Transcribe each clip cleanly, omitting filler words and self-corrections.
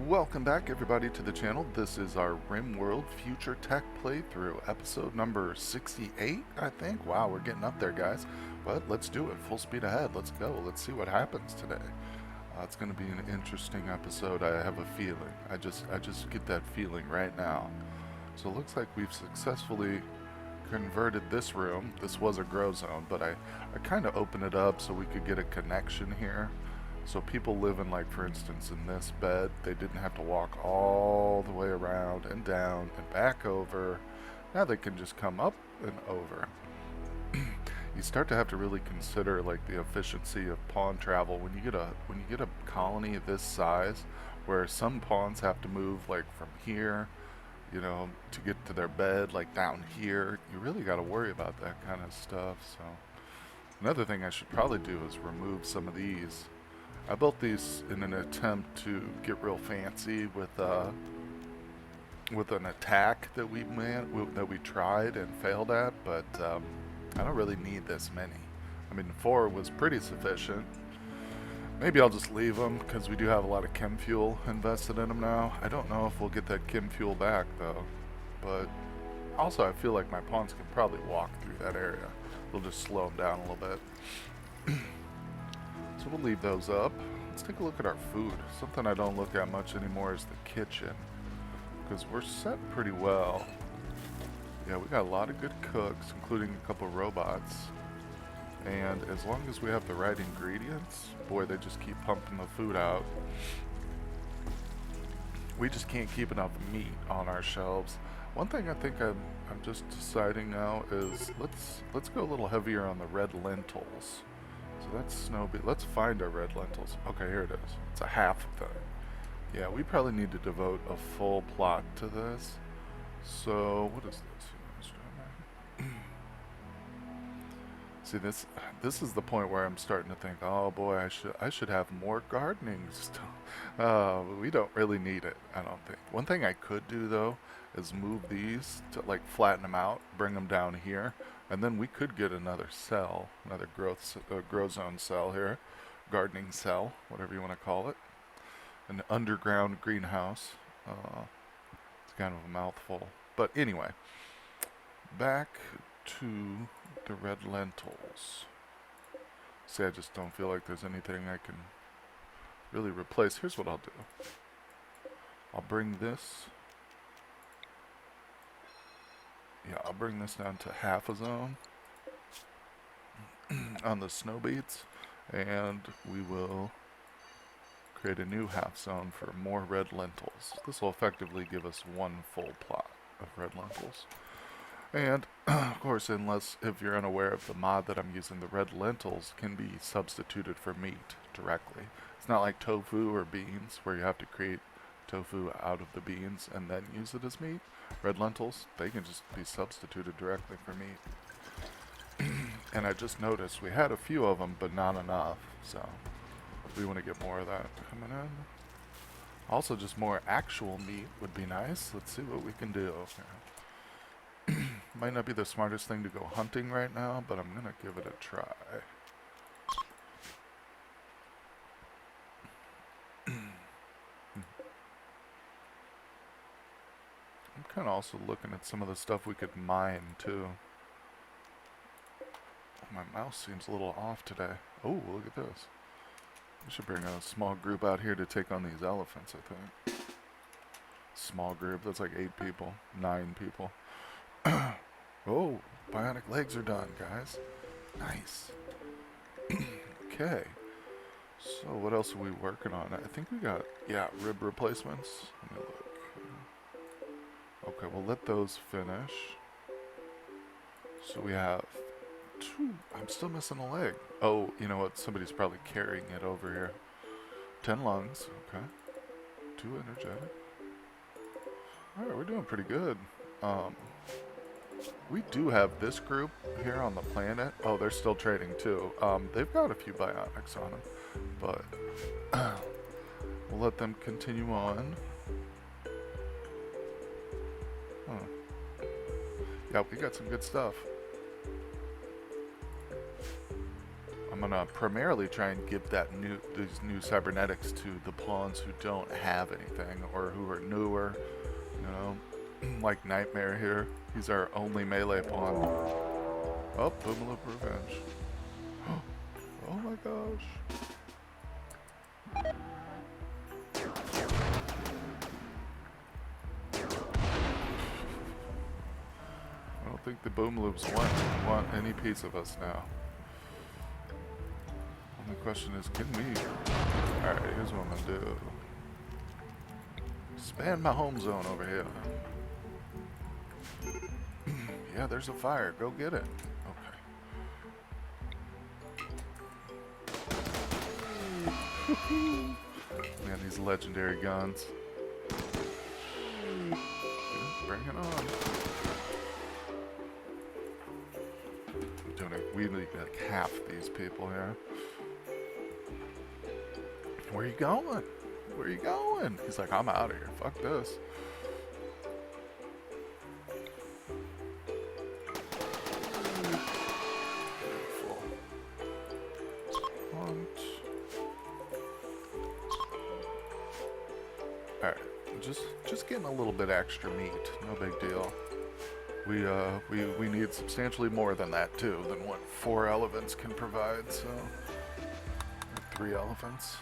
Welcome back everybody to the channel. This is our RimWorld Future Tech playthrough, episode number 68, I think. Wow, we're getting up there, guys. But let's do it. Full speed ahead. Let's go. Let's see what happens today. It's going to be an interesting episode. I have a feeling. I just get that feeling right now. So it looks like we've successfully converted this room. This was a grow zone, but I kind of opened it up so we could get a connection here. So people living, like, for instance, in this bed, they didn't have to walk all the way around and down and back over. Now they can just come up and over. You start to have to really consider, like, the efficiency of pawn travel when you get a colony this size, where some pawns have to move, like, from here, you know, to get to their bed, like down here. You really got to worry about that kind of stuff. So another thing I should probably do is remove some of these. I built these in an attempt to get real fancy with an attack that we tried and failed at, but I don't really need this many. I mean, 4 was pretty sufficient. Maybe I'll just leave them because we do have a lot of chem fuel invested in them now. I don't know if we'll get that chem fuel back though, but also I feel like my pawns can probably walk through that area. They'll just slow them down a little bit. So we'll leave those up. Let's take a look at our food. Something I don't look at much anymore is the kitchen, because we're set pretty well. Yeah, we got a lot of good cooks, including a couple robots. And as long as we have the right ingredients, boy, they just keep pumping the food out. We just can't keep enough meat on our shelves. One thing I think I'm just deciding now is let's go a little heavier on the red lentils. So that's snow beet. Let's find our red lentils. Okay, here it is. It's a half thing. Yeah, we probably need to devote a full plot to this. So what is this? See, this is the point where I'm starting to think, oh boy, I should have more gardening stuff. We don't really need it, I don't think. One thing I could do though is move these to, like, flatten them out, bring them down here, and then we could get another cell, another grow zone cell here, gardening cell, whatever you want to call it, an underground greenhouse. It's kind of a mouthful, but anyway, back to the red lentils. See, I just don't feel like there's anything I can really replace. Here's what I'll do. I'll bring this. Yeah, I'll bring this down to half a zone on the snow beets, and we will create a new half zone for more red lentils. This will effectively give us one full plot of red lentils. And of course, if you're unaware of the mod that I'm using, the red lentils can be substituted for meat directly. It's not like tofu or beans where you have to create tofu out of the beans and then use it as meat. Red lentils, they can just be substituted directly for meat. And I just noticed we had a few of them, but not enough, so we want to get more of that coming in. Also, just more actual meat would be nice. Let's see what we can do. Might not be the smartest thing to go hunting right now, but I'm gonna give it a try. I'm kind of also looking at some of the stuff we could mine too. My mouse seems a little off today. Oh, look at this. We should bring a small group out here to take on these elephants, I think. Small group, that's like 8 people, 9 people. Oh, bionic legs are done, guys. Nice. Okay. So what else are we working on? I think we got, yeah, rib replacements. Let me look. Okay, we'll let those finish. So we have 2. I'm still missing a leg. Oh, you know what? Somebody's probably carrying it over here. 10 lungs. Okay. 2 energetic. Alright, we're doing pretty good. We do have this group here on the planet. Oh, they're still trading too. They've got a few bionics on them, but we'll let them continue on. Yeah, we got some good stuff. I'm gonna primarily try and give these new cybernetics to the pawns who don't have anything or who are newer. You know, like Nightmare here. He's our only melee pawn. Oh, Boomaloo Revenge. Oh my gosh. I don't think the Boomaloops want any piece of us now. And the question is, can we? Alright, here's what I'm gonna do. Expand my home zone over here. Yeah, there's a fire. Go get it. Okay. Man, these legendary guns. Bring it on. We need like half these people here. Where are you going? Where are you going? He's like, I'm out of here. Fuck this. Alright, just getting a little bit extra meat. No big deal. We need substantially more than that too, than what 4 elephants can provide, so 3 elephants.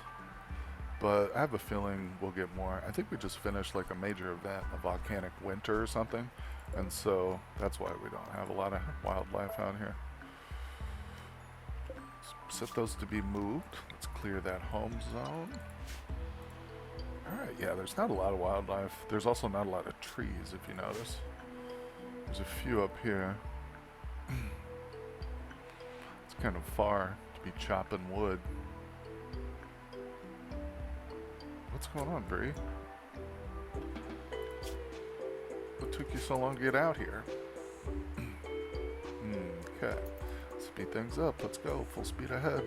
But I have a feeling we'll get more. I think we just finished like a major event, a volcanic winter or something, and so that's why we don't have a lot of wildlife out here. Set those to be moved. Let's clear that home zone. Alright, yeah, there's not a lot of wildlife. There's also not a lot of trees, if you notice. There's a few up here. It's kind of far to be chopping wood. What's going on, Bree? What took you so long to get out here? Okay. Speed things up. Let's go. Full speed ahead.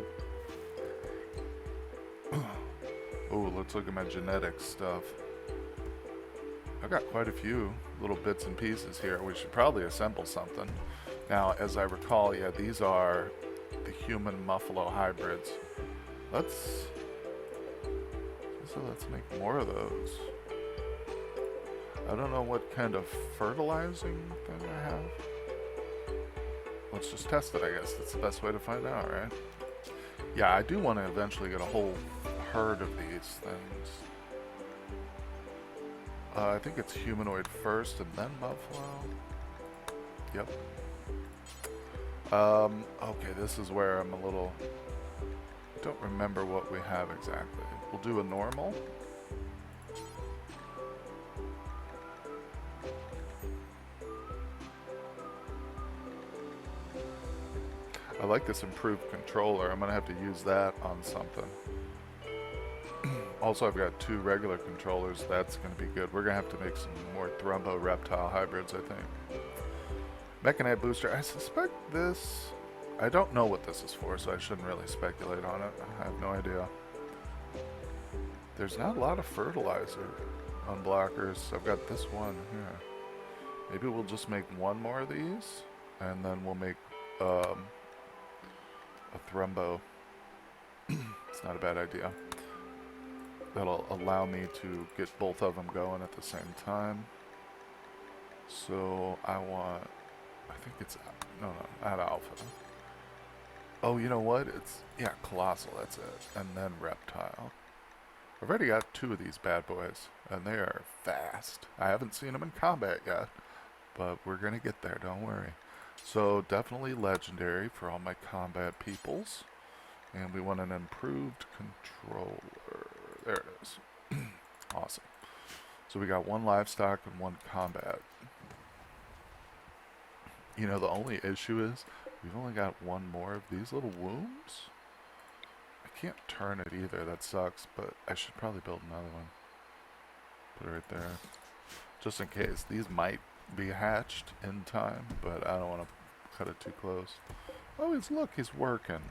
Oh, let's look at my genetics stuff. I've got quite a few little bits and pieces here. We should probably assemble something. Now, as I recall, yeah, these are the human muffalo hybrids. Let's make more of those. I don't know what kind of fertilizing thing I have. Let's just test it, I guess. That's the best way to find out, right? Yeah, I do want to eventually get a whole herd of these things. I think it's humanoid first and then buffalo. Yep. Okay, this is where I'm a little... don't remember what we have exactly. We'll do a normal. I like this improved controller. I'm gonna have to use that on something. Also, I've got 2 regular controllers. That's gonna be good. We're gonna have to make some more Thrumbo reptile hybrids, I think. Mechanite booster. I suspect this... I don't know what this is for, so I shouldn't really speculate on it. I have no idea. There's not a lot of fertilizer on blockers. I've got this one here. Maybe we'll just make 1 more of these, and then we'll make a Thrumbo. It's not a bad idea. That'll allow me to get both of them going at the same time. So I want... I think it's... No, not alpha. Oh, you know what? It's... yeah, colossal, that's it. And then reptile. I've already got 2 of these bad boys, and they are fast. I haven't seen them in combat yet, but we're gonna get there, don't worry. So definitely legendary for all my combat peoples. And we want an improved controller. There it is. Awesome. So we got 1 livestock and 1 combat. You know, the only issue is we've only got 1 more of these little wombs. I can't turn it either. That sucks, but I should probably build another one. Put it right there. Just in case. These might be hatched in time, but I don't want to cut it too close. Oh, look, he's working.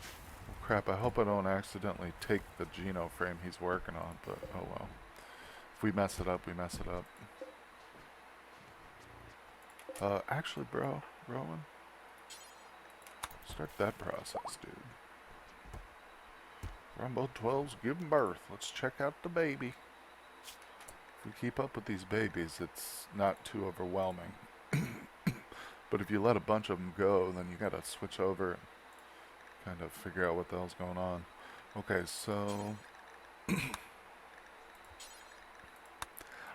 Oh, crap, I hope I don't accidentally take the Geno frame he's working on, but oh well. If we mess it up, we mess it up. Actually, bro, Rowan, Start that process, dude. Rumbo 12's giving birth. Let's check out the baby. If we keep up with these babies, it's not too overwhelming. But if you let a bunch of them go, then you gotta switch over and kind of figure out what the hell's going on. Okay, so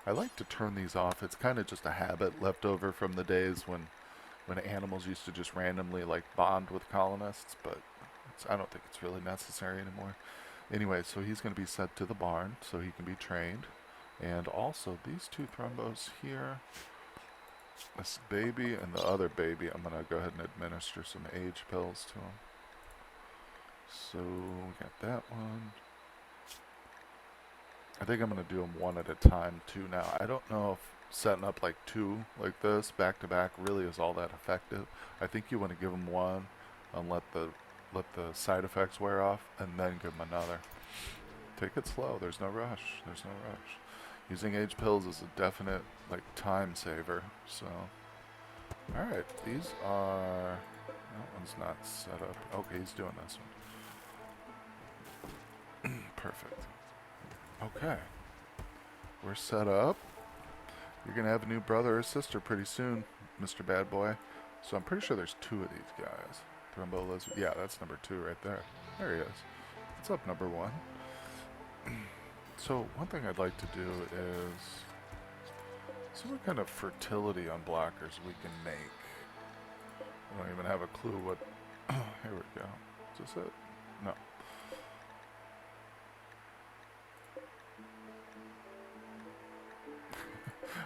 I like to turn these off. It's kind of just a habit left over from the days when animals used to just randomly like bond with colonists, but I don't think it's really necessary anymore. Anyway, so he's going to be sent to the barn so he can be trained. And also these two thrombos here, this baby and the other baby, I'm going to go ahead and administer some age pills to him. So we got that one. I think I'm going to do them one at a time too now. I don't know if setting up like two like this back to back really is all that effective. I think you want to give them one and let the side effects wear off and then give them another. Take it slow. There's no rush. There's no rush. Using age pills is a definite like time saver. So, all right, these are. That one's not set up. Okay, he's doing this one. Perfect. Okay, we're set up. You're gonna have a new brother or sister pretty soon, Mr. Bad Boy. So I'm pretty sure there's two of these guys. Thrombolis. Yeah, that's number 2 right there. There he is. What's up, number 1? So one thing I'd like to do is see what kind of fertility unblockers we can make. I don't even have a clue what. Here we go. Is this it? No.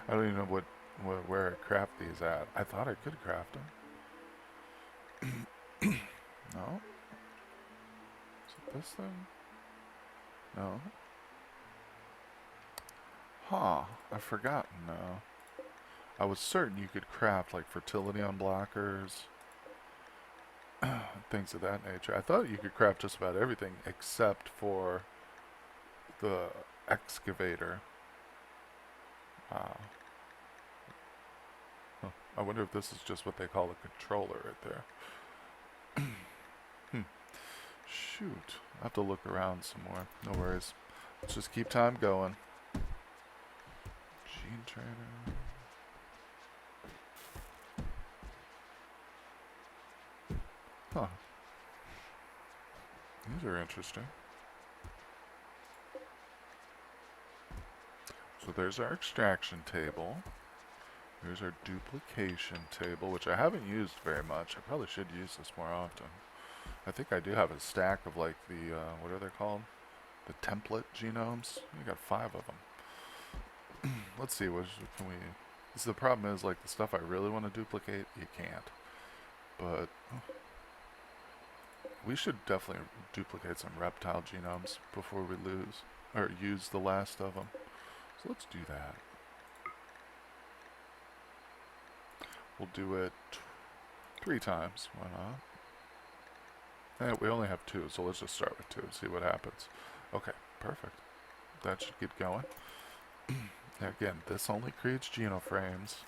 I don't even know where I craft these at. I thought I could craft them. No? Is it this thing? No? Huh. I've forgotten now. I was certain you could craft like fertility unblockers, things of that nature. I thought you could craft just about everything except for the excavator. I wonder if this is just what they call a controller right there. Shoot. I'll have to look around some more. No worries. Let's just keep time going. Gene trainer. Huh. These are interesting. So there's our extraction table. Here's our duplication table, which I haven't used very much. I probably should use this more often. I think I do have a stack of like the, what are they called? The template genomes. I got 5 of them. Let's see, what can we... This, the problem is, like, the stuff I really want to duplicate, you can't. But we should definitely duplicate some reptile genomes before we lose, or use the last of them. So let's do that. We'll do it 3 times. Why not? We only have 2, so let's just start with 2 and see what happens. Okay, perfect. That should get going. Again, this only creates genoframes.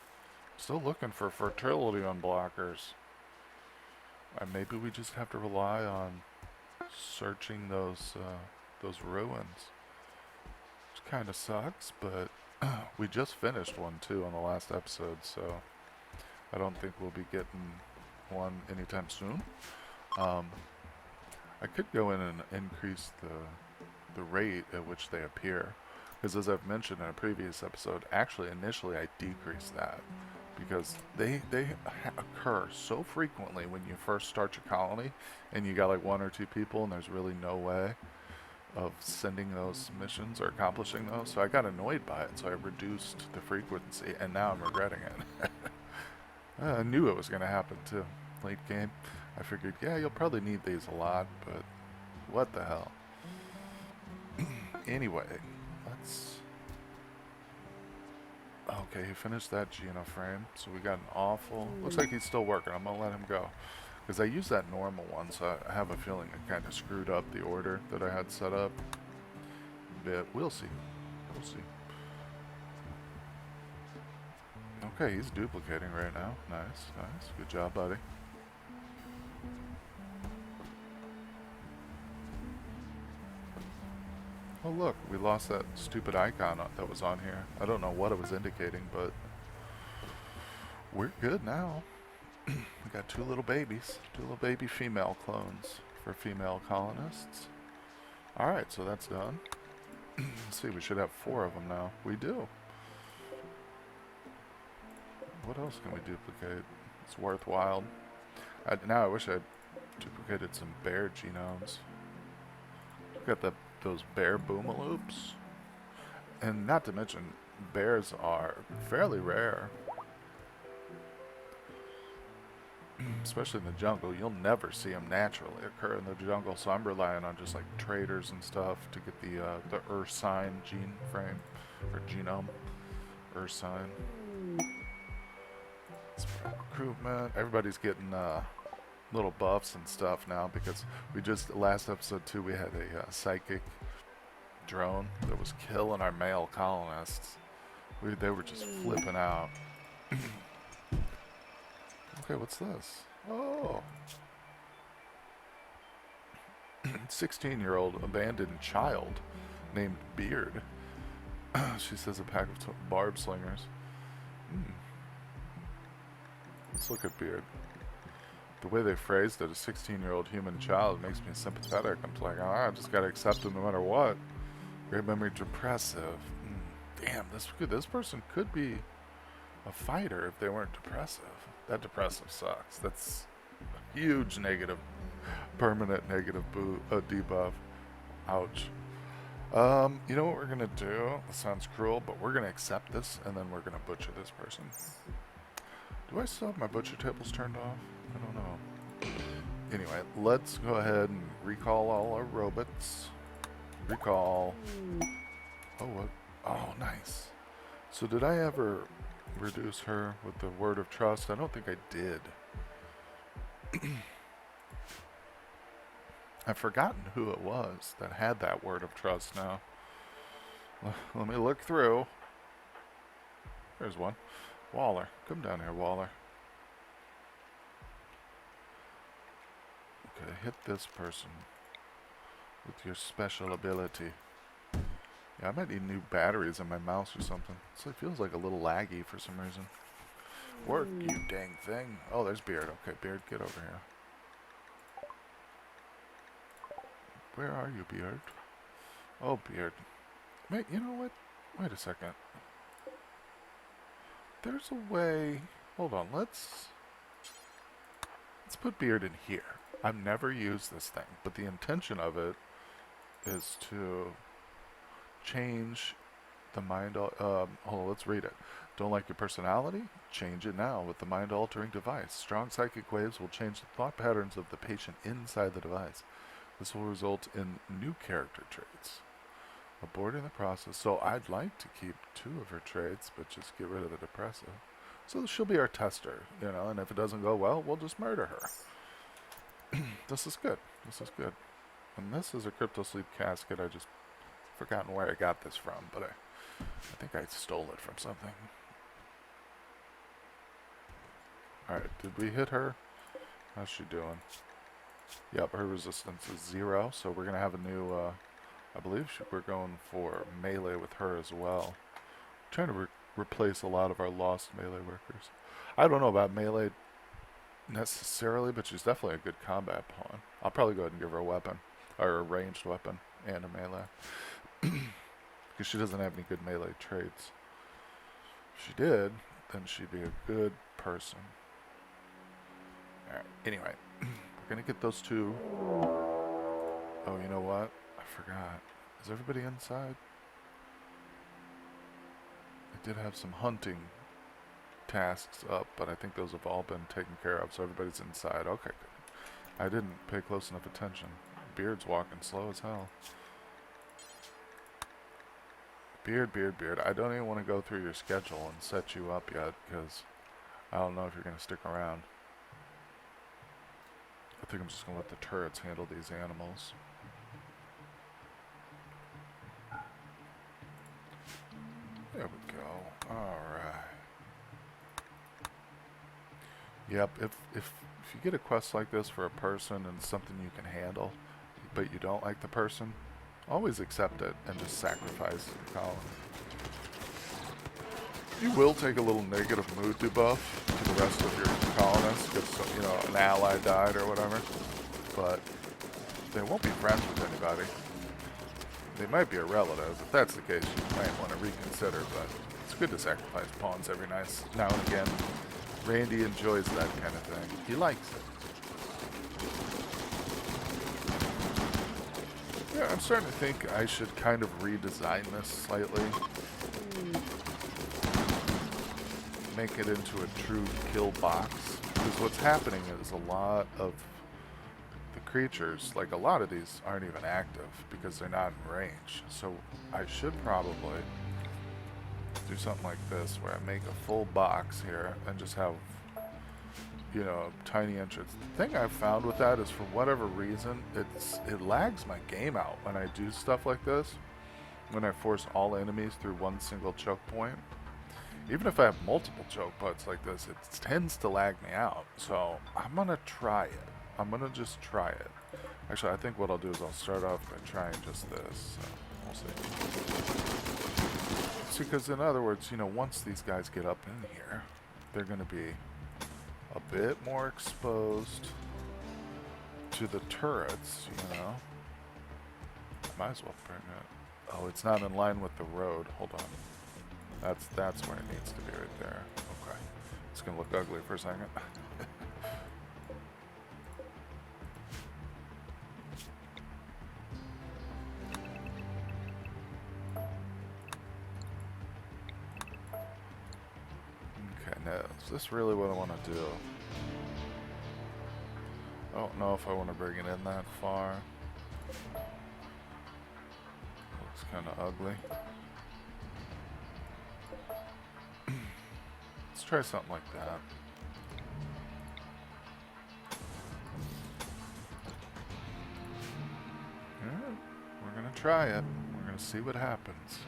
Still looking for fertility unblockers. Maybe we just have to rely on searching those ruins. Which kind of sucks, but we just finished one too on the last episode, so I don't think we'll be getting one anytime soon. I could go in and increase the rate at which they appear, because as I've mentioned in a previous episode, actually initially I decreased that because they occur so frequently when you first start your colony and you got like 1 or 2 people and there's really no way of sending those missions or accomplishing those, so I got annoyed by it, so I reduced the frequency, and now I'm regretting it. I knew it was going to happen too. Late game, I figured, yeah, you'll probably need these a lot, but what the hell. Anyway, let's... Okay, he finished that genoframe, so we got an awful... Looks like he's still working. I'm going to let him go. Because I used that normal one, so I have a feeling it kind of screwed up the order that I had set up. But we'll see. We'll see. Okay, he's duplicating right now. Nice, nice. Good job, buddy. Oh look, we lost that stupid icon that was on here. I don't know what it was indicating, but we're good now. We got two little babies, two little baby female clones for female colonists. Alright, so that's done. Let's see, we should have 4 of them now. We do. What else can we duplicate? It's worthwhile. Now I wish I'd duplicated some bear genomes. Got those bear boomaloops. And not to mention, bears are fairly rare. Especially in the jungle. You'll never see them naturally occur in the jungle, so I'm relying on just like traders and stuff to get the Ursine gene frame, or genome. Ursine. Recruitment. Everybody's getting little buffs and stuff now because we just, last episode too, we had a psychic drone that was killing our male colonists. They were just flipping out. Okay, what's this? Oh. 16-year-old abandoned child named Beard. She says a pack of barb slingers. Let's look at Beard. The way they phrased it, a 16-year-old human child, makes me sympathetic. I'm like, oh, I just gotta accept him no matter what. Great memory, depressive. Damn, this person could be a fighter if they weren't depressive. That depressive sucks. That's a huge negative, permanent negative debuff. Ouch. You know what we're gonna do? This sounds cruel, but we're gonna accept this, and then we're gonna butcher this person. Do I still have my butcher tables turned off? I don't know. Anyway, let's go ahead and recall all our robots. Recall. Oh, what? Oh, nice. So did I ever reduce her with the word of trust? I don't think I did. I've forgotten who it was that had that word of trust now. Let me look through. There's one. Waller. Come down here, Waller. Okay, hit this person with your special ability. Yeah, I might need new batteries in my mouse or something. So it feels like a little laggy for some reason. Work, you dang thing. Oh, there's Beard. Okay, Beard, get over here. Where are you, Beard? Oh, Beard. Wait, you know what? Wait a second. There's a way. Hold on, let's put Beard in here. I've never used this thing, but the intention of it is to change the mind. Hold on, let's read it. Don't like your personality? Change it now with the mind-altering device. Strong psychic waves will change the thought patterns of the patient inside the device. This will result in new character traits. Aborting the process. So I'd like to keep 2 of her traits, but just get rid of the depressive. So she'll be our tester, you know, and if it doesn't go well, we'll just murder her. This is good. This is good. And this is a crypto sleep casket. I just forgotten where I got this from, but I think I stole it from something. Alright, did we hit her? How's she doing? Yep, her resistance is 0, so we're going to have a new, I believe we're going for melee with her as well. I'm trying to replace a lot of our lost melee workers. I don't know about melee necessarily, but she's definitely a good combat pawn. I'll probably go ahead and give her a weapon, or a ranged weapon, and a melee. Because she doesn't have any good melee traits. If she did, then she'd be a good person. Alright, anyway. We're gonna get those 2. Oh, you know what? I forgot. Is everybody inside? I did have some hunting tasks up, but I think those have all been taken care of, so everybody's inside. Okay, good. I didn't pay close enough attention. Beard's walking slow as hell. Beard, Beard, Beard. I don't even want to go through your schedule and set you up yet, because I don't know if you're going to stick around. I think I'm just going to let the turrets handle these animals. There we go. Alright. Yep, if you get a quest like this for a person and something you can handle, but you don't like the person, Always accept it and just sacrifice your colony. You will take a little negative mood debuff to the rest of your colonists because, you know, an ally died or whatever. But they won't be friends with anybody. They might be a relative. If that's the case, you might want to reconsider, but it's good to sacrifice pawns every now and again. Randy enjoys that kind of thing. He likes it. Yeah, I'm starting to think I should kind of redesign this slightly. Make it into a true kill box. Because what's happening is a lot of the creatures, like a lot of these aren't even active because they're not in range. So I should probably do something like this where I make a full box here and just have, you know, tiny entrance. The thing I've found with that is for whatever reason, it lags my game out when I do stuff like this. When I force all enemies through one single choke point. Even if I have multiple choke points like this, it tends to lag me out. So I'm gonna try it. I'm gonna just try it. Actually, I think what I'll do is I'll start off by trying just this. So we'll see. See, because in other words, you know, once these guys get up in here, they're gonna be a bit more exposed to the turrets, you know. Might as well bring it. Oh, it's not in line with the road. Hold on. That's where it needs to be right there. Okay. It's gonna look ugly for a second. Okay, now is this really what I want to do? I don't know if I want to bring it in that far. Looks kind of ugly. Let's try something like that. Alright, we're gonna try it. We're gonna see what happens.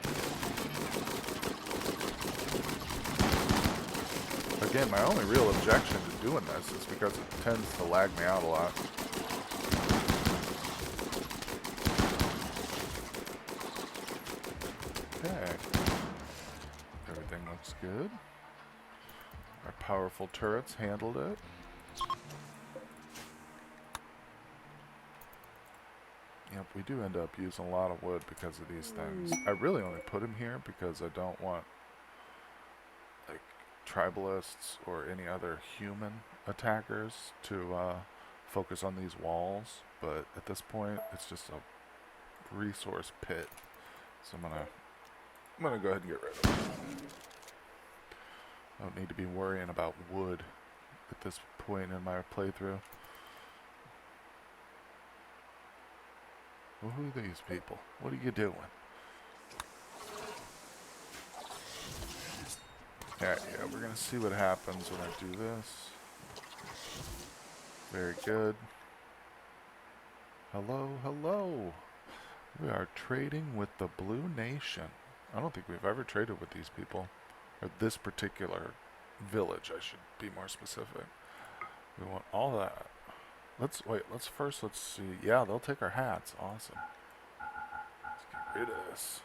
Again, my only real objection to doing this is because it tends to lag me out a lot. Okay. Everything looks good. Our powerful turrets handled it. Yep, we do end up using a lot of wood because of these things. I really only put them here because I don't want, like, tribalists or any other human attackers to focus on these walls. But at this point, it's just a resource pit. So I'm gonna go ahead and get rid of it. I don't need to be worrying about wood at this point in my playthrough. Well, who are these people? What are you doing? Alright, yeah, we're gonna see what happens when I do this. Very good. Hello, hello. We are trading with the Blue Nation. I don't think we've ever traded with these people. Or this particular village, I should be more specific. We want all that. Let's see. Yeah, they'll take our hats. Awesome. Let's get rid of this.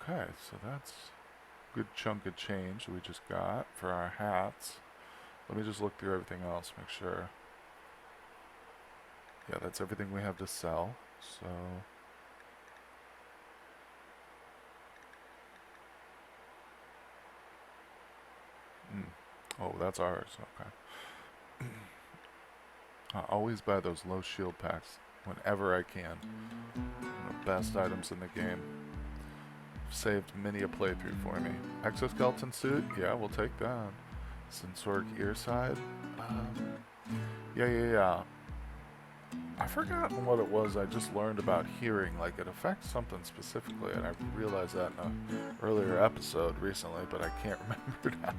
Okay, so that's a good chunk of change we just got for our hats. Let me just look through everything else, make sure. Yeah, that's everything we have to sell. So oh, that's ours. Okay. I always buy those low shield packs whenever I can. The best items in the game. Saved many a playthrough for me. Exoskeleton suit? Yeah, we'll take that. Sensoric ear side? Yeah. I've forgotten what it was I just learned about hearing. Like, it affects something specifically, and I realized that in an earlier episode recently, but I can't remember now.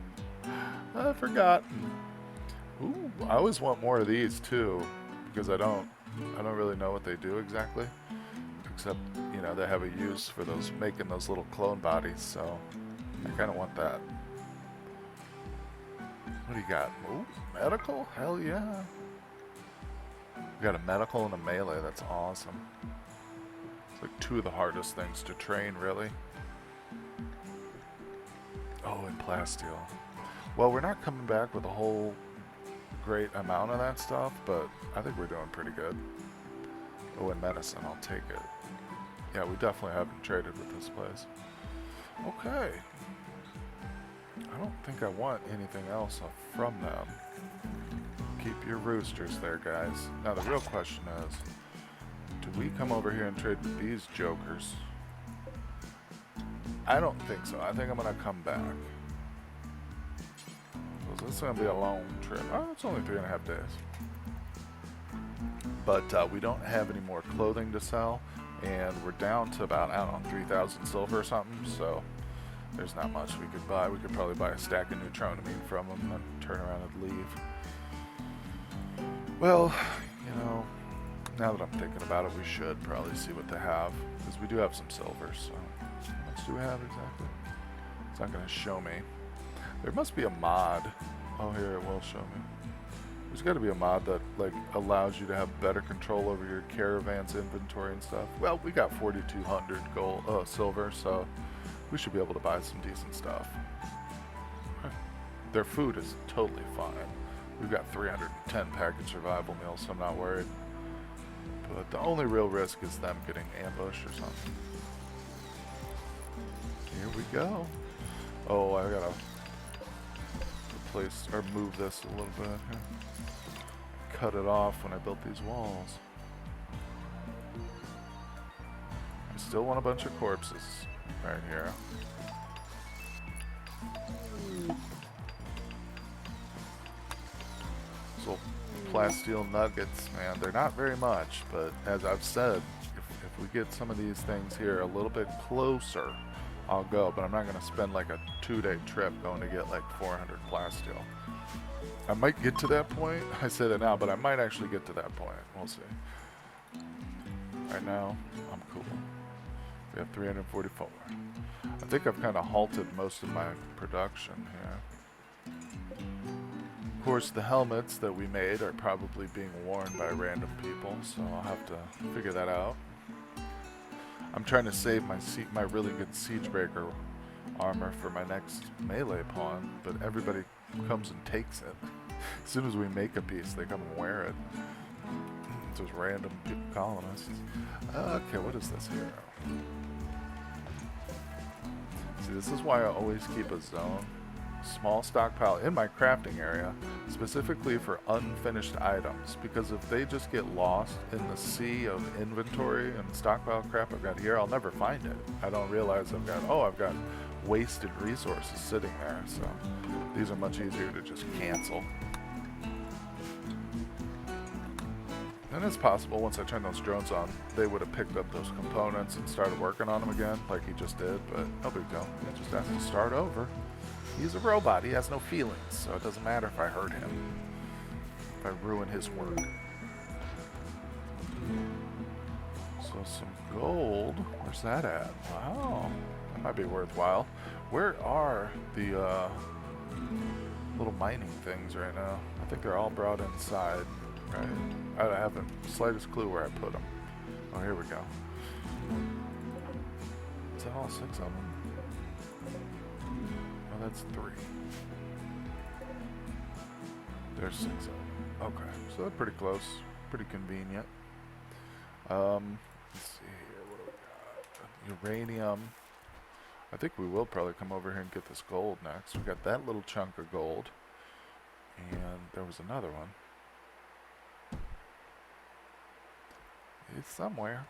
I've forgotten. Ooh, I always want more of these too, because I don't really know what they do exactly, except, you know, they have a use for those, making those little clone bodies, so I kind of want that. What do you got? Ooh, medical? Hell yeah. We got a medical and a melee. That's awesome. It's like two of the hardest things to train, really. Oh, and plasteel. Well, we're not coming back with a whole great amount of that stuff, but I think we're doing pretty good. Oh, and medicine, I'll take it. Yeah, we definitely haven't traded with this place. Okay. I don't think I want anything else from them. Keep your roosters there, guys. Now the real question is, do we come over here and trade with these jokers? I don't think so. I think I'm going to come back. So this is going to be a long trip. Oh, it's only 3.5 days. But we don't have any more clothing to sell, and we're down to about, I don't know, 3,000 silver or something, so there's not much we could buy. We could probably buy a stack of neutronomine from them and then turn around and leave. Well, you know, now that I'm thinking about it, we should probably see what they have, because we do have some silver, so how much do we have exactly? It's not going to show me. There must be a mod. Oh, here it will show me. There's got to be a mod that like allows you to have better control over your caravan's inventory and stuff. Well, we got 4,200 gold, silver, so we should be able to buy some decent stuff. Their food is totally fine. We've got 310 package survival meals, so I'm not worried. But the only real risk is them getting ambushed or something. Here we go. Oh, I gotta replace or move this a little bit here. Cut it off when I built these walls. I still want a bunch of corpses right here. So plasteel nuggets, man, they're not very much, but as I've said, if we get some of these things here a little bit closer, I'll go, but I'm not going to spend like a 2-day trip going to get like 400 plasteel. I might get to that point. I say that now, but I might actually get to that point. We'll see. Right now, I'm cool. We have 344. I think I've kind of halted most of my production here. Of course, the helmets that we made are probably being worn by random people, so I'll have to figure that out. I'm trying to save my really good Siegebreaker armor for my next melee pawn, but everybody comes and takes it. As soon as we make a piece, they come and wear it. It's just random colonists. Okay, what is this here? See, this is why I always keep a zone. Small stockpile in my crafting area, specifically for unfinished items, because if they just get lost in the sea of inventory and stockpile crap I've got here, I'll never find it. I don't realize I've got wasted resources sitting there, so these are much easier to just cancel. And it's possible once I turn those drones on, they would have picked up those components and started working on them again, like he just did, but no big deal. He just has to start over. He's a robot, he has no feelings, so it doesn't matter if I hurt him, if I ruin his work. So some gold, where's that at? Wow, that might be worthwhile. Where are the little mining things right now? I think they're all brought inside, right? I haven't the slightest clue where I put them. Oh, here we go. Is that all 6 of them? That's 3. There's 6 of them. Okay, so they're pretty close, pretty convenient. Let's see here, what do we got? Uranium. I think we will probably come over here and get this gold next. We got that little chunk of gold, and there was another one. It's somewhere.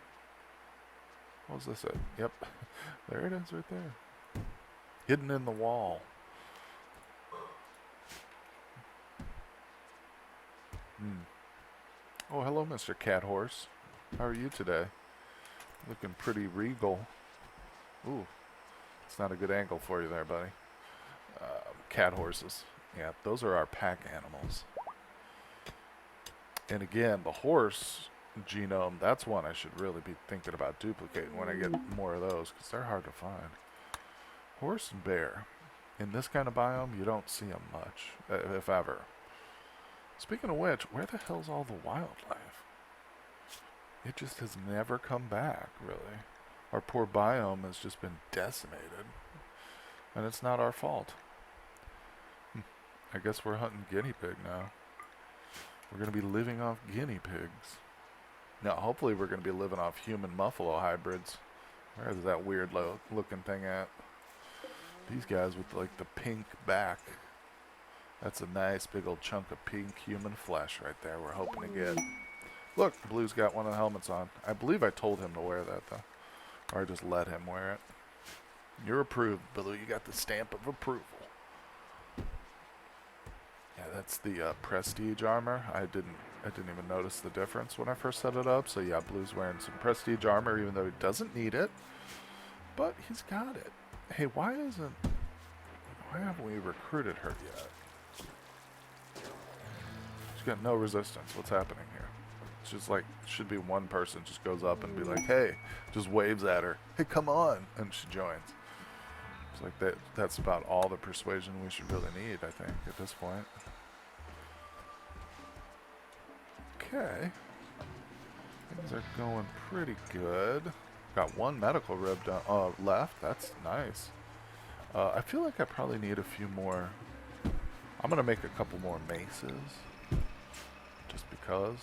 What was this at? Yep, there it is right there. Hidden in the wall. Oh, hello, Mr. Cat Horse. How are you today? Looking pretty regal. Ooh, it's not a good angle for you there, buddy. Cat horses. Yeah, those are our pack animals. And again, the horse genome, that's one I should really be thinking about duplicating when I get more of those, because they're hard to find. Horse and bear. In this kind of biome, you don't see them much, if ever. Speaking of which, where the hell's all the wildlife? It just has never come back, really. Our poor biome has just been decimated. And it's not our fault. I guess we're hunting guinea pig now. We're going to be living off guinea pigs. Now, hopefully we're going to be living off human buffalo hybrids. Where is that weird looking thing at? These guys with like the pink back. That's a nice big old chunk of pink human flesh right there we're hoping to get. Look, Blue's got one of the helmets on. I believe I told him to wear that though. Or I just let him wear it. You're approved, Blue. You got the stamp of approval. Yeah, that's the prestige armor. I didn't even notice the difference when I first set it up. So yeah, Blue's wearing some prestige armor even though he doesn't need it. But he's got it. Hey, why haven't we recruited her yet? She's got no resistance. What's happening here? It's just like, should be one person just goes up and be like, hey, just waves at her. Hey, come on. And she joins. It's like that's about all the persuasion we should really need, I think, at this point. Okay. Things are going pretty good. Got one medical rib left. That's nice. I feel like I probably need a few more. I'm going to make a couple more maces. Just because.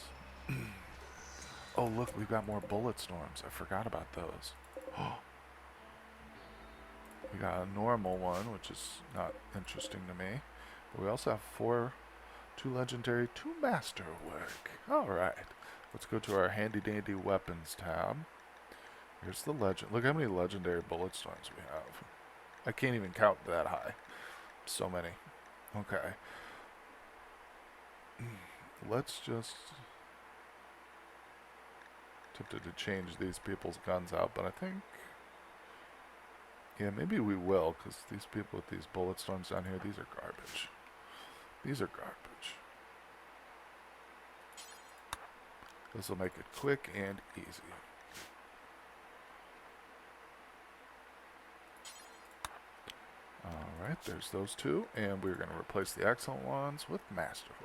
Oh, look, we've got more bullet storms. I forgot about those. We got a normal one, which is not interesting to me. But we also have 2 legendary, 2 masterwork. Alright. Let's go to our handy dandy weapons tab. Here's the legend. Look how many legendary bullet storms we have. I can't even count that high. So many. Okay. Let's just... Tempted to change these people's guns out, but I think... Yeah, maybe we will, because these people with these bullet storms down here, these are garbage. These are garbage. This will make it quick and easy. Alright, there's those 2, and we're going to replace the excellent ones with masterwork.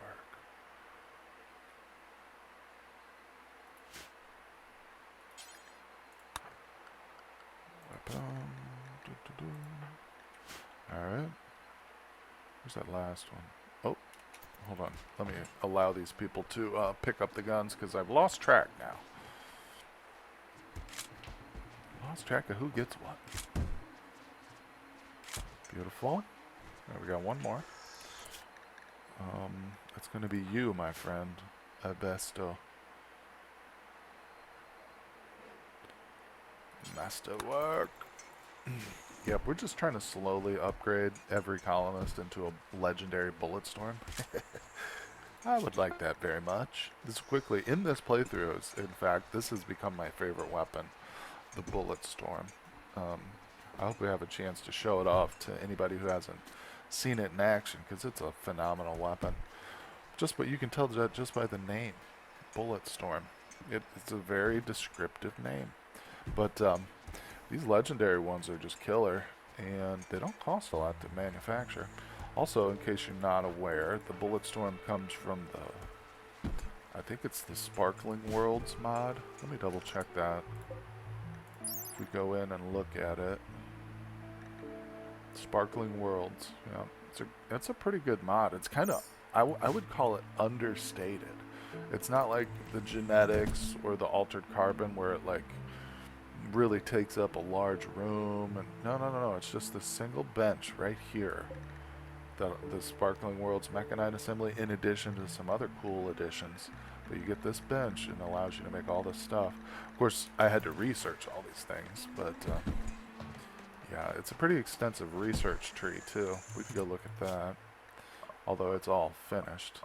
Alright. Where's that last one? Oh, hold on. Let me allow these people to pick up the guns, because I've lost track now. Lost track of who gets what. Beautiful. There, we got one more. It's going to be you, my friend. Abesto. Masterwork. Yep, we're just trying to slowly upgrade every colonist into a legendary bullet storm. I would like that very much. This quickly, in this playthrough, in fact, this has become my favorite weapon, the bullet storm. I hope we have a chance to show it off to anybody who hasn't seen it in action, because it's a phenomenal weapon. But you can tell that just by the name, bullet storm. It's a very descriptive name. But these legendary ones are just killer, and they don't cost a lot to manufacture. Also, in case you're not aware, the bullet storm comes from I think it's the Sparkling Worlds mod. Let me double check that. If we go in and look at it. Sparkling Worlds. Yeah, it's a pretty good mod. It's kind of, I would call it understated. It's not like the genetics or the altered carbon where it like really takes up a large room. And no. It's just a single bench right here. The Sparkling Worlds Mechanite Assembly, in addition to some other cool additions. But you get this bench and it allows you to make all this stuff. Of course, I had to research all these things, but yeah, it's a pretty extensive research tree too. We could go look at that. Although it's all finished.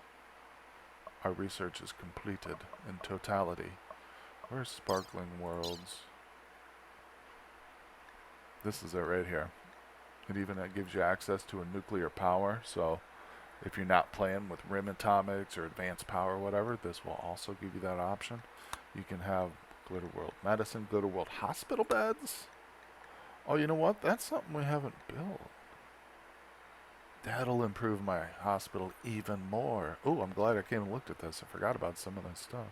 Our research is completed in totality. Where's Sparkling Worlds? This is it right here. It even gives you access to a nuclear power, so if you're not playing with Rim Atomics or Advanced Power or whatever, this will also give you that option. You can have Glitter World Medicine, Glitter World Hospital Beds. Oh, you know what? That's something we haven't built. That'll improve my hospital even more. Oh, I'm glad I came and looked at this. I forgot about some of this stuff.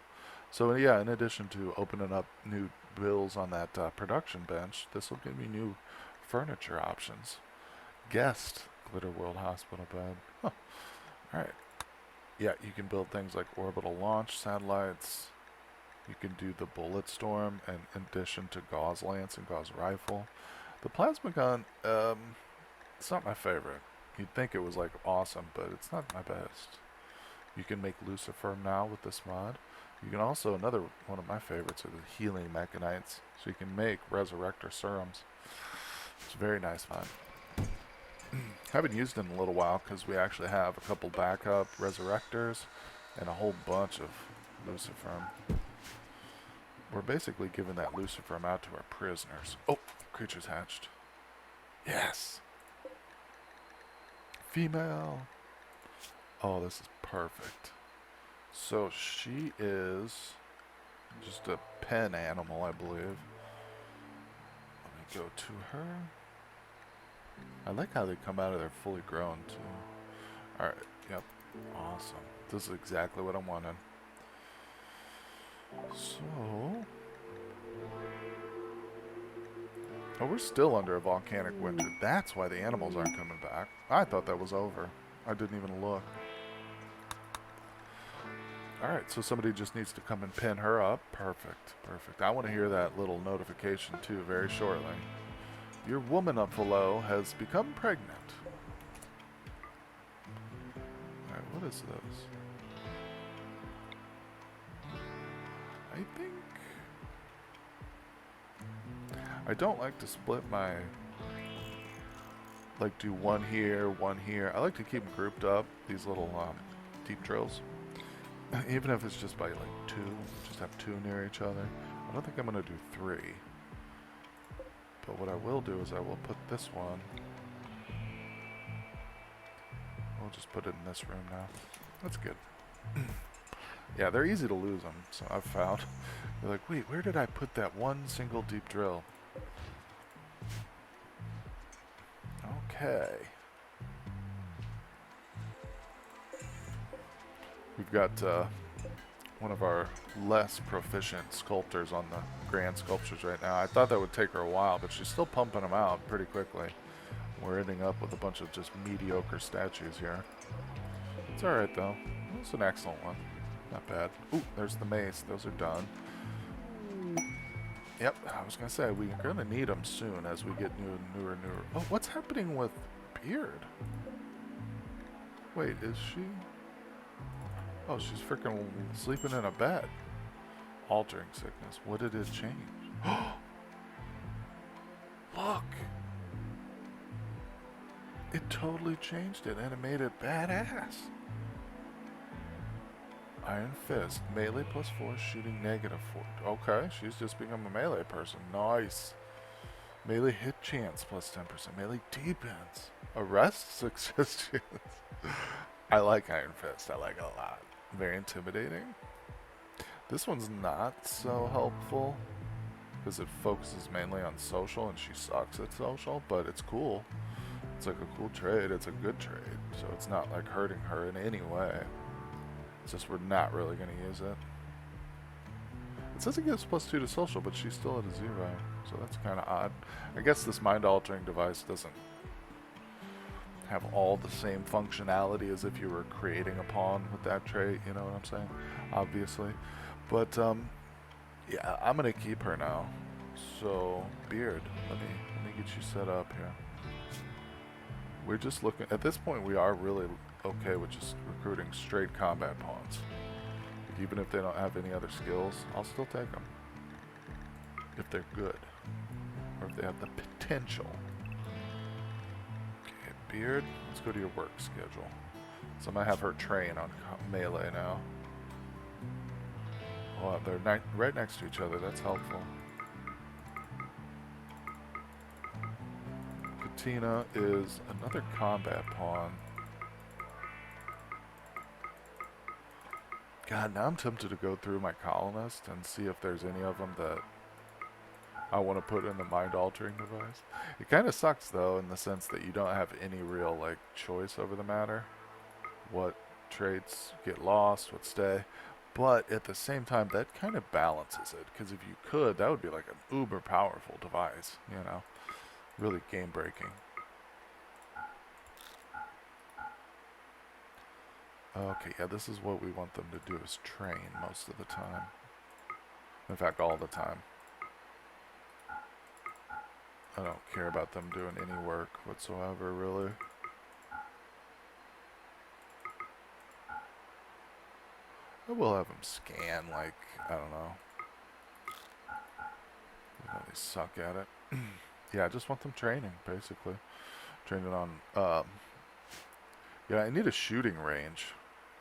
So yeah, in addition to opening up new bills on that production bench, this will give me new furniture options. Guest Glitter World Hospital bed. Huh. All right. Yeah, you can build things like orbital launch satellites. You can do the bullet storm in addition to gauze lance and gauze rifle. The plasma gun, it's not my favorite. You'd think it was like awesome, but it's not my best. You can make Lucifer now with this mod. You can also, another one of my favorites are the healing mechanites. So you can make resurrector serums. It's a very nice mod. Haven't used it in a little while because we actually have a couple backup resurrectors and a whole bunch of Lucifer. We're basically giving that Lucifer out to our prisoners. Oh, creatures hatched. Yes. Female. Oh, this is perfect. So she is just a pen animal, I believe. Let me go to her. I like how they come out of there fully grown, too. Alright, yep. Awesome. This is exactly what I'm wanting. So... oh, we're still under a volcanic winter. That's why the animals aren't coming back. I thought that was over. I didn't even look. Alright, so somebody just needs to come and pin her up. Perfect, perfect. I want to hear that little notification too very shortly. Your woman up below has become pregnant. Alright, what is this? I think... I don't like to split my... like do one here, one here. I like to keep them grouped up, these little deep drills. Even if it's just by like two, just have two near each other. I don't think I'm going to do three. But what I will do is I will put this one. We'll just put it in this room now. That's good. Yeah, they're easy to lose them, so I've found. They're like, wait, where did I put that one single deep drill? Okay. We've got one of our less proficient sculptors on the grand sculptures right now. I thought that would take her a while, but she's still pumping them out pretty quickly. We're ending up with a bunch of just mediocre statues here. It's alright though. It's an excellent one. Not bad. Ooh, there's the mace. Those are done. Yep, I was going to say, we're going to need them soon as we get newer. Oh, what's happening with Beard? Wait, is she... oh, she's freaking sleeping in a bed. Altering sickness. What did it change? Look! It totally changed it and it made it badass. Iron Fist. Melee +4, shooting -4. Okay, she's just become a melee person. Nice. Melee hit chance +10%. Melee defense. Arrest success chance. I like Iron Fist. I like it a lot. Very intimidating. This one's not so helpful because it focuses mainly on social and she sucks at social, but it's cool. It's like a cool trade. It's a good trade, so it's not like hurting her in any way. It's just we're not really going to use it. It says it gives +2 to social, but she's still at a 0, so that's kind of odd. I guess this mind-altering device doesn't have all the same functionality as if you were creating a pawn with that trait, you know what I'm saying? Obviously. But, yeah, I'm going to keep her now. So, Beard, let me get you set up here. We're just looking, at this point we are really okay with just recruiting straight combat pawns. Even if they don't have any other skills, I'll still take them. If they're good. Or if they have the potential. Okay, Beard, let's go to your work schedule. So I'm going to have her train on melee now. Oh, they're right next to each other, that's helpful. Katina is another combat pawn. God, now I'm tempted to go through my colonist and see if there's any of them that I want to put in the mind-altering device. It kind of sucks, though, in the sense that you don't have any real, like, choice over the matter. What traits get lost, what stay. But at the same time, that kind of balances it. Because if you could, that would be like an uber powerful device, you know? Really game breaking. Okay, yeah, this is what we want them to do, is train most of the time. In fact, all the time. I don't care about them doing any work whatsoever, really. I will have them scan, like, I don't know. Even though they suck at it. Yeah, I just want them training, basically. Training on, yeah, I need a shooting range.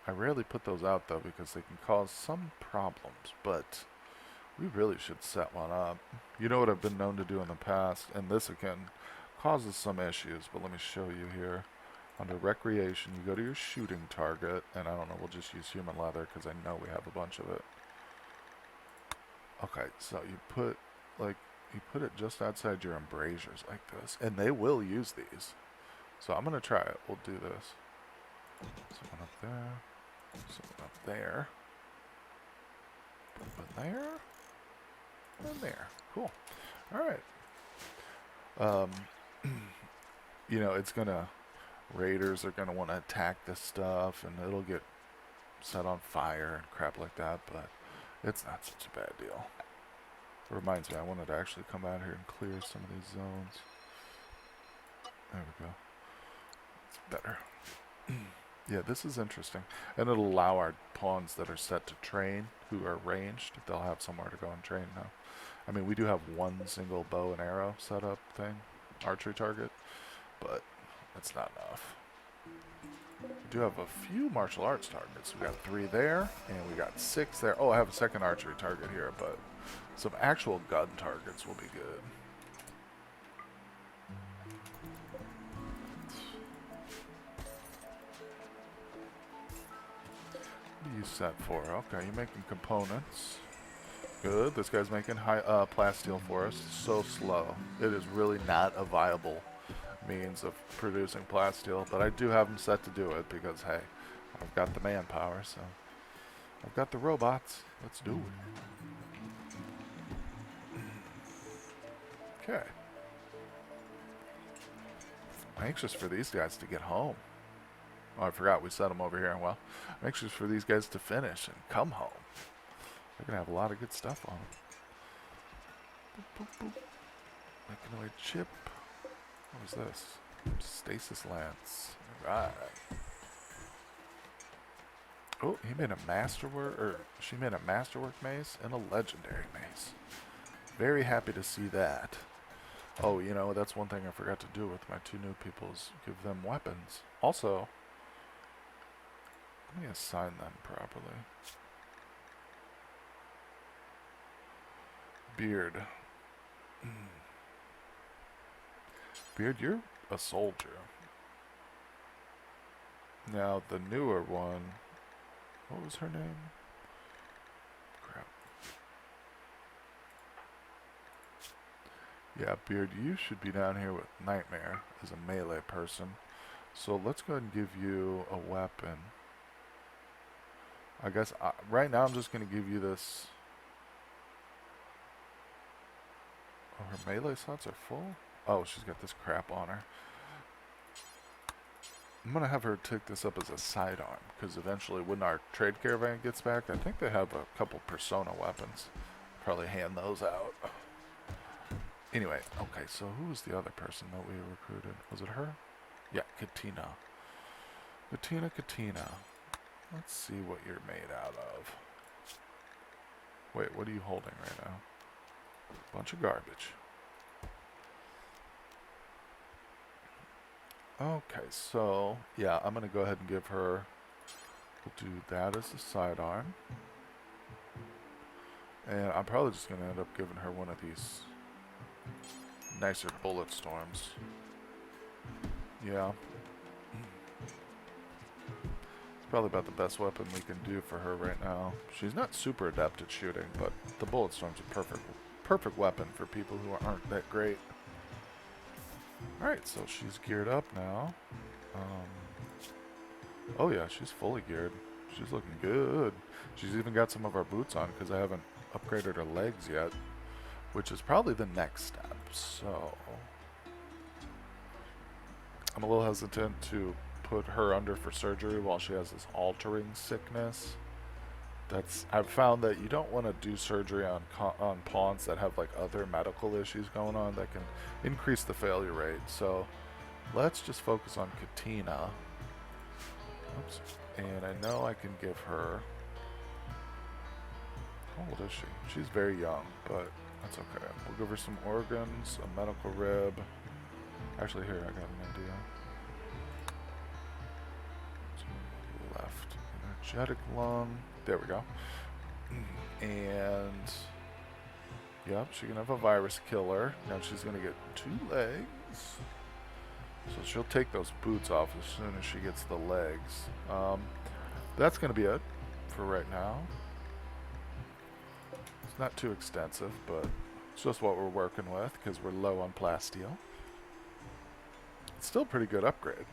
I rarely put those out, though, because they can cause some problems, but we really should set one up. You know what I've been known to do in the past, and this, again, causes some issues, but let me show you here. Under recreation, you go to your shooting target, and I don't know, we'll just use human leather, because I know we have a bunch of it. Okay, so you put, like, you put it just outside your embrasures like this, and they will use these. So I'm going to try it. We'll do this. Someone up there. Someone up there. One there. And there. Cool. Alright. You know, it's going to... Raiders are going to want to attack this stuff, and it'll get set on fire and crap like that, but it's not such a bad deal. It reminds me, I wanted to actually come out here and clear some of these zones. There we go. It's better. Yeah, this is interesting. And it'll allow our pawns that are set to train, who are ranged, they'll have somewhere to go and train now. I mean, we do have one single bow and arrow setup thing, archery target, but that's not enough. We do have a few martial arts targets. We got 3 there, and we got 6 there. Oh, I have a second archery target here, but some actual gun targets will be good. What are you set for? Okay, you're making components. Good. This guy's making high plasteel for us. So slow. It is really not a viable means of producing plasteel, but I do have them set to do it because, hey, I've got the manpower, so I've got the robots. Let's do it. Okay. I'm anxious for these guys to get home. Oh, I forgot we set them over here. Well, I'm anxious for these guys to finish and come home. They're going to have a lot of good stuff on them. Boop, boop, boop. Mechanoid chip. What is this? Stasis lance. Alright. Oh, he made a masterwork, or she made a masterwork mace and a legendary mace. Very happy to see that. Oh, you know, that's one thing I forgot to do with my 2 new people is give them weapons. Also, let me assign them properly. Beard. Beard, you're a soldier. Now, the newer one... What was her name? Crap. Yeah, Beard, you should be down here with Nightmare as a melee person. So let's go ahead and give you a weapon. I guess, right now I'm just going to give you this... Oh, her melee slots are full? Oh, she's got this crap on her. I'm going to have her take this up as a sidearm, because eventually when our trade caravan gets back, I think they have a couple persona weapons. Probably hand those out. Anyway, okay, so who was the other person that we recruited? Was it her? Yeah, Katina. Katina. Let's see what you're made out of. Wait, what are you holding right now? Bunch of garbage. Okay, so, yeah, I'm going to go ahead and give her, we'll do that as a sidearm. And I'm probably just going to end up giving her one of these nicer bullet storms. Yeah. It's probably about the best weapon we can do for her right now. She's not super adept at shooting, but the bullet storm's a perfect weapon for people who aren't that great. Alright, so she's geared up now. Oh yeah, she's fully geared. She's looking good. She's even got some of our boots on because I haven't upgraded her legs yet, which is probably the next step. So I'm a little hesitant to put her under for surgery while she has this altering sickness. I've found that you don't want to do surgery on pawns that have like other medical issues going on that can increase the failure rate. So let's just focus on Katina. Oops. And I know I can give her... How old is she? She's very young, but that's okay. We'll give her some organs, a medical rib. Actually, here, I got an idea. To left. Energetic lung. There we go. And... Yep, she can have a virus killer. Now she's going to get 2 legs. So she'll take those boots off as soon as she gets the legs. That's going to be it for right now. It's not too extensive, but it's just what we're working with because we're low on plasteel. It's still a pretty good upgrade.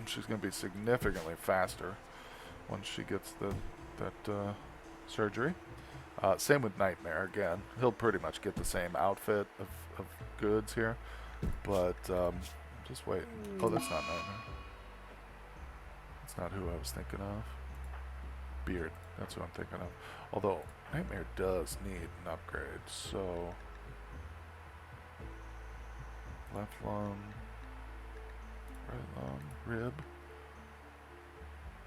She's going to be significantly faster once she gets that surgery. Same with Nightmare again. He'll pretty much get the same outfit of goods here, but just wait. Oh, that's not Nightmare. That's not who I was thinking of. Beard. That's who I'm thinking of. Although Nightmare does need an upgrade, so left lung, right lung, rib,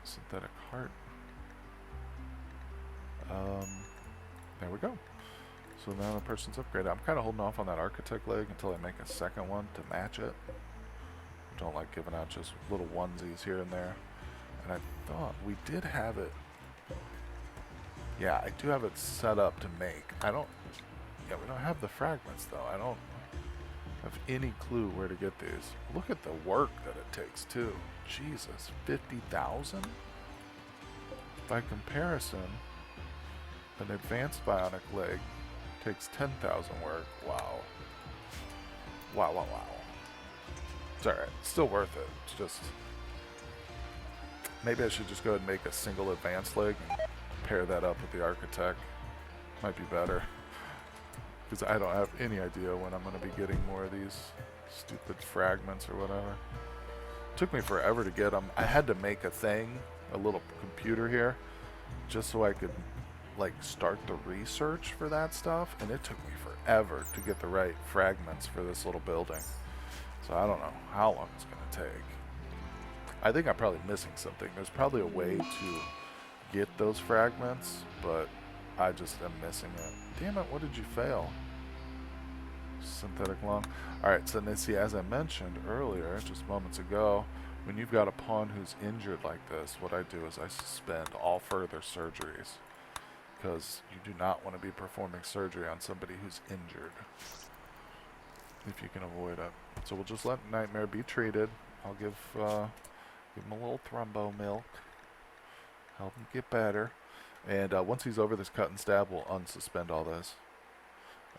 synthetic heart. There we go. So now the person's upgraded. I'm kind of holding off on that architect leg until I make a second one to match it. I don't like giving out just little onesies here and there. And I thought we did have it. Yeah, I do have it set up to make. Yeah, we don't have the fragments though. I don't have any clue where to get these. Look at the work that it takes too. Jesus, 50,000? By comparison, an advanced bionic leg takes 10,000 work. Wow. Wow, wow, wow. It's alright. Still worth it. It's just... Maybe I should just go ahead and make a single advanced leg and pair that up with the architect. Might be better. Because I don't have any idea when I'm going to be getting more of these stupid fragments or whatever. It took me forever to get them. I had to make a thing, a little computer here, just so I could like start the research for that stuff, and it took me forever to get the right fragments for this little building. So I don't know how long it's going to take. I think I'm probably missing something. There's probably a way to get those fragments, but I just am missing it. Damn it, what did you fail? Synthetic lung. Alright, so then see, as I mentioned earlier, just moments ago, when you've got a pawn who's injured like this, what I do is I suspend all further surgeries. Because you do not want to be performing surgery on somebody who's injured, if you can avoid it. So we'll just let Nightmare be treated. I'll give him a little thrombo milk, help him get better, and once he's over this cut and stab, we'll unsuspend all this.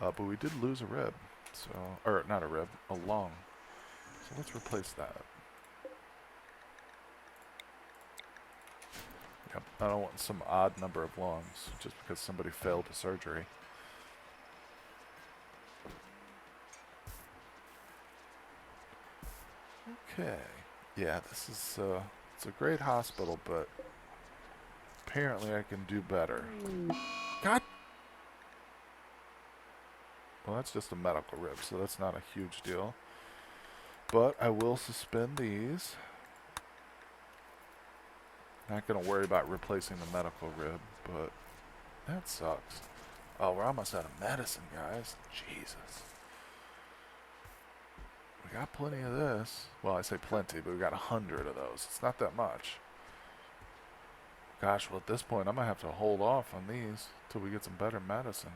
But we did lose a rib, so or not a rib, a lung. So let's replace that. Yep, I don't want some odd number of lungs just because somebody failed a surgery. Okay. Yeah, this is it's a great hospital, but apparently I can do better. God. Well, that's just a medical rib, so that's not a huge deal. But I will suspend these. Not going to worry about replacing the medical rib, but that sucks. Oh, we're almost out of medicine, guys. Jesus. We got plenty of this. Well, I say plenty, but we got 100 of those. It's not that much. Gosh, well, at this point, I'm going to have to hold off on these until we get some better medicine.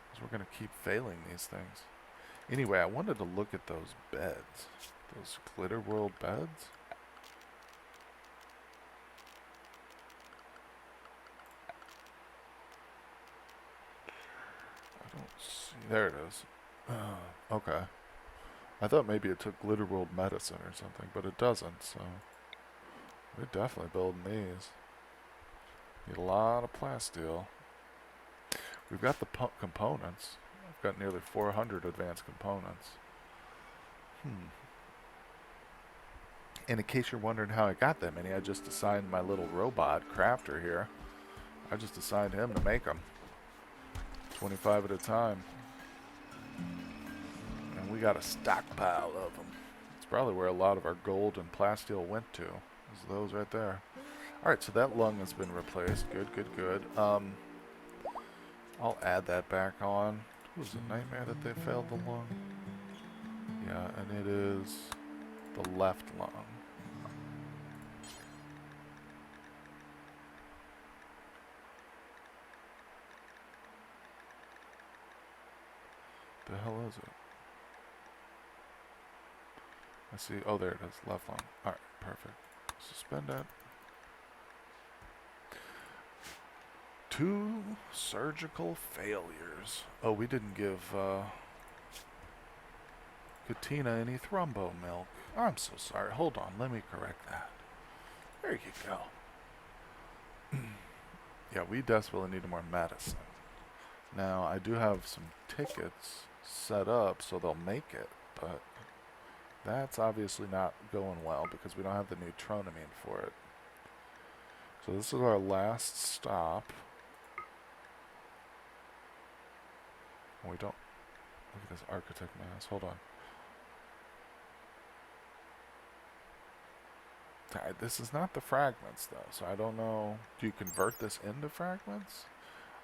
Because we're going to keep failing these things. Anyway, I wanted to look at those beds. Those Glitter World beds. I don't see. There it is. Okay. I thought maybe it took Glitter World medicine or something, but it doesn't, so we're definitely building these. Need a lot of plasteel. We've got the components. I've got nearly 400 advanced components. And in case you're wondering how I got that many, I just assigned my little robot crafter here. I just assigned him to make them. 25 at a time. And we got a stockpile of them. It's probably where a lot of our gold and plasteel went to. Is those right there. Alright, so that lung has been replaced. Good, good, good. I'll add that back on. It was a nightmare that they failed the lung. Yeah, and it is the left lung. The hell is it? I see. Oh, there it is. Left lung. Alright, perfect. Suspend that. 2 surgical failures. Oh, we didn't give Katina any thrombo milk. I'm so sorry. Hold on. Let me correct that. There you go. Yeah, we desperately need more medicine. Now, I do have some tickets set up so they'll make it, but that's obviously not going well because we don't have the neutronamine for it. So this is our last stop. We don't... Look at this architect mass. Hold on. This is not the fragments, though, so I don't know. Do you convert this into fragments?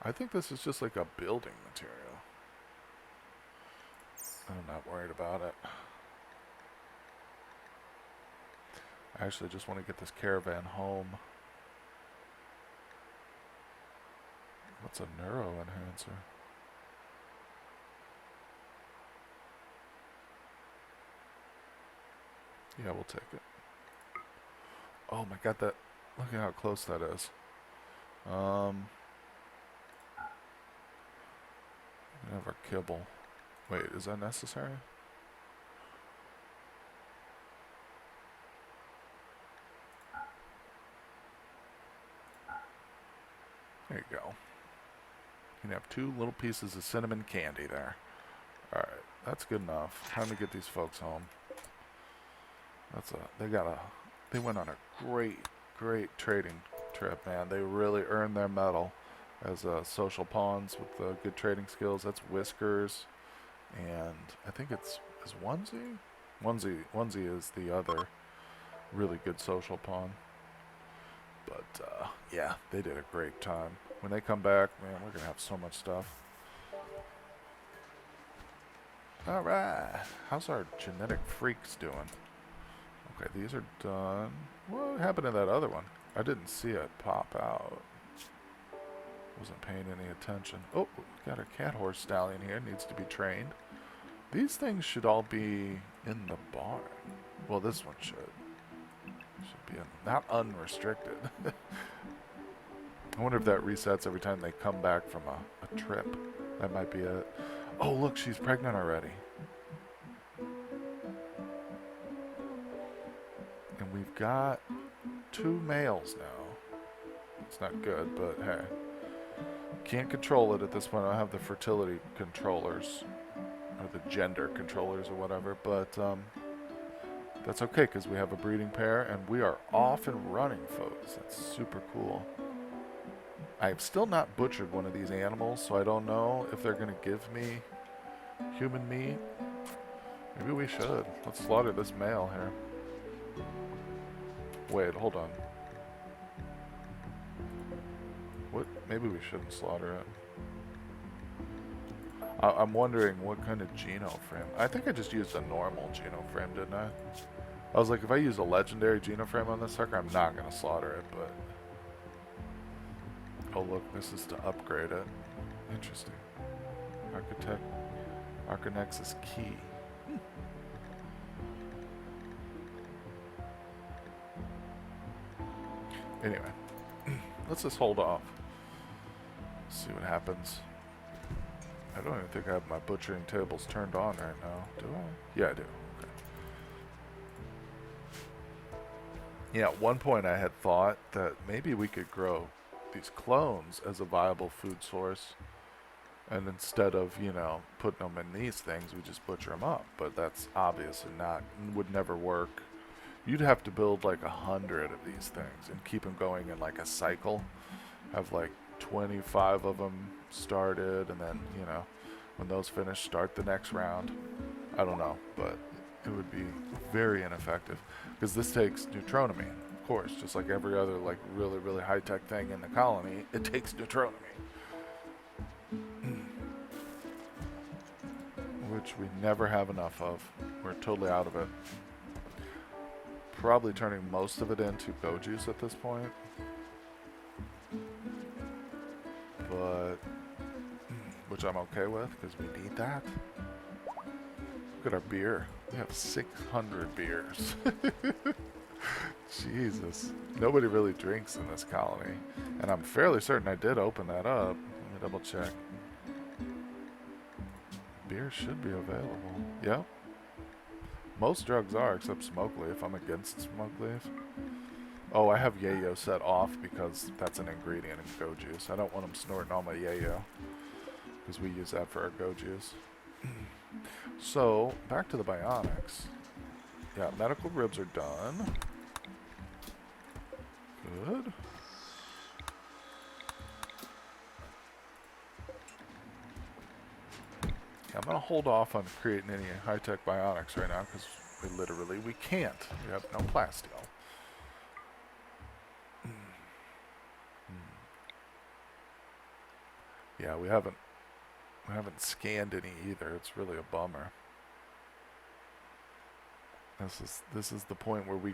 I think this is just like a building material. I'm not worried about it. I actually just want to get this caravan home. What's a neuro enhancer? Yeah, we'll take it. Oh my god, that... Look at how close that is. We have our kibble. Wait, is that necessary? There you go. You can have 2 little pieces of cinnamon candy there. Alright, that's good enough. Time to get these folks home. They went on a great trading trip, man. They really earned their medal as social pawns with good trading skills. That's Whiskers, and I think is Onesie? Onesie is the other really good social pawn. But yeah, they did a great time. When they come back, man, we're gonna have so much stuff. All right, how's our genetic freaks doing? Okay, these are done. What happened to that other one? I didn't see it pop out. Wasn't paying any attention. Oh, got a cat horse stallion here. Needs to be trained. These things should all be in the barn. Well, this one should. Should be not unrestricted. I wonder if that resets every time they come back from a trip. That might be it. Oh, look, she's pregnant already. And we've got 2 males now. It's not good, but hey. Can't control it at this point. I don't have the fertility controllers. Or the gender controllers or whatever. But that's okay because we have a breeding pair. And we are off and running, folks. That's super cool. I've still not butchered one of these animals. So I don't know if they're going to give me human meat. Maybe we should. Let's slaughter this male here. Wait, hold on. What? Maybe we shouldn't slaughter it. I'm wondering what kind of genoframe. I think I just used a normal genoframe, didn't I? I was like, if I use a legendary genoframe on this sucker, I'm not going to slaughter it, but... Oh, look, this is to upgrade it. Interesting. Arcanexus key. Anyway, let's just hold off. See what happens. I don't even think I have my butchering tables turned on right now. Do I? Yeah, I do. Okay. Yeah, at one point I had thought that maybe we could grow these clones as a viable food source. And instead of, you know, putting them in these things, we just butcher them up. But that's obviously would never work. You'd have to build like 100 of these things and keep them going in like a cycle. Have like 25 of them started, and then, you know, when those finish, start the next round. I don't know, but it would be very ineffective because this takes neutronomy, of course, just like every other like really, really high-tech thing in the colony. It takes neutronomy, which we never have enough of. We're totally out of it. Probably turning most of it into go juice at this point, but which I'm okay with because we need that. Look at our beer. We have 600 beers. Jesus. Nobody really drinks in this colony. And I'm fairly certain I did open that up. Let me double check. Beer should be available. Yep. Most drugs are, except smoke leaf. I'm against smoke leaf. Oh, I have yayo set off because that's an ingredient in go juice. I don't want them snorting all my yayo because we use that for our go juice. So, back to the bionics. Yeah, medical ribs are done. Good. I'm going to hold off on creating any high-tech bionics right now because we can't. We have no plasteel. Yeah, we haven't scanned any either. It's really a bummer. This is the point where we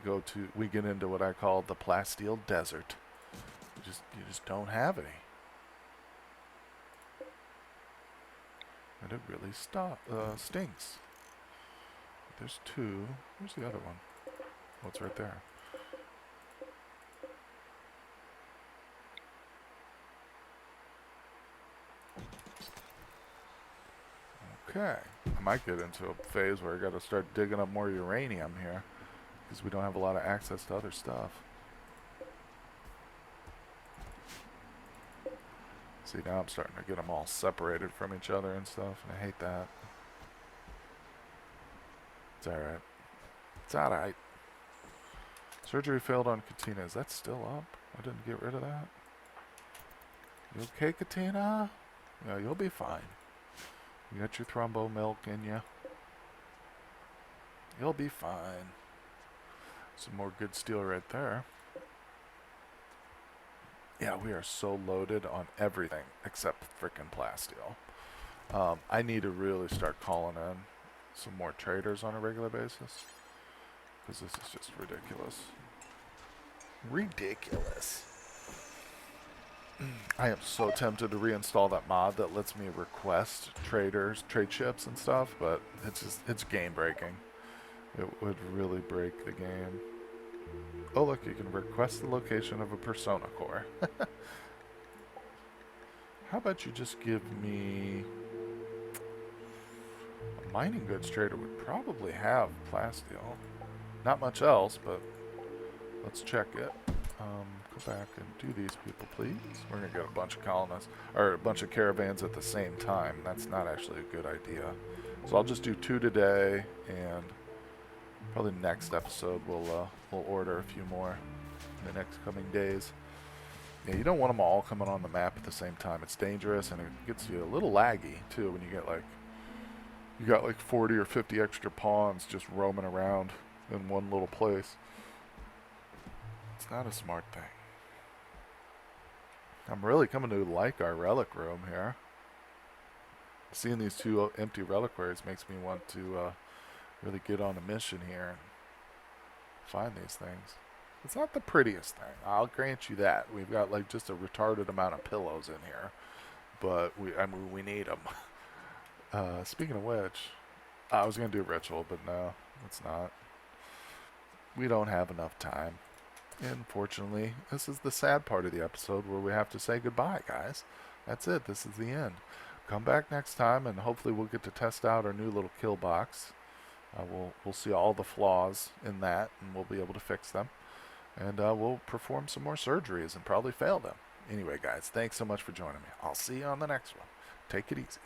get into what I call the plasteel desert. You just don't have any. And it really stinks. There's two. Where's the other one? Oh, it's right there. Okay. I might get into a phase where I gotta start digging up more uranium here because we don't have a lot of access to other stuff. See, now I'm starting to get them all separated from each other and stuff, and I hate that. It's alright. It's alright. Surgery failed on Katina. Is that still up? I didn't get rid of that. You okay, Katina? Yeah, you'll be fine. You got your thrombo milk in you. You'll be fine. Some more good steel right there. Yeah, we are so loaded on everything except frickin' plasteel. I need to really start calling in some more traders on a regular basis because this is just ridiculous. Ridiculous. I am so tempted to reinstall that mod that lets me request trade ships and stuff, but it's game breaking. It would really break the game. Oh look, you can request the location of a persona core. How about you just give me... A mining goods trader would probably have plasteel. Not much else, but let's check it. Go back and do these people, please. We're going to get a bunch of colonists, or a bunch of caravans at the same time. That's not actually a good idea. So I'll just do 2 today, and probably next episode we'll order a few more in the next coming days. Yeah, you don't want them all coming on the map at the same time. It's dangerous, and it gets you a little laggy, too, when you get like... You got like 40 or 50 extra pawns just roaming around in one little place. It's not a smart thing. I'm really coming to like our relic room here. Seeing these 2 empty reliquaries makes me want to really get on a mission here and find these things. It's not the prettiest thing, I'll grant you that. We've got like just a retarded amount of pillows in here, but we need them. Speaking of which, I was going to do a ritual, but no, it's not. We don't have enough time. Unfortunately, this is the sad part of the episode where we have to say goodbye, guys. That's it. This is the end. Come back next time, and hopefully we'll get to test out our new little kill box. We'll see all the flaws in that, and we'll be able to fix them. And we'll perform some more surgeries and probably fail them. Anyway, guys, thanks so much for joining me. I'll see you on the next one. Take it easy.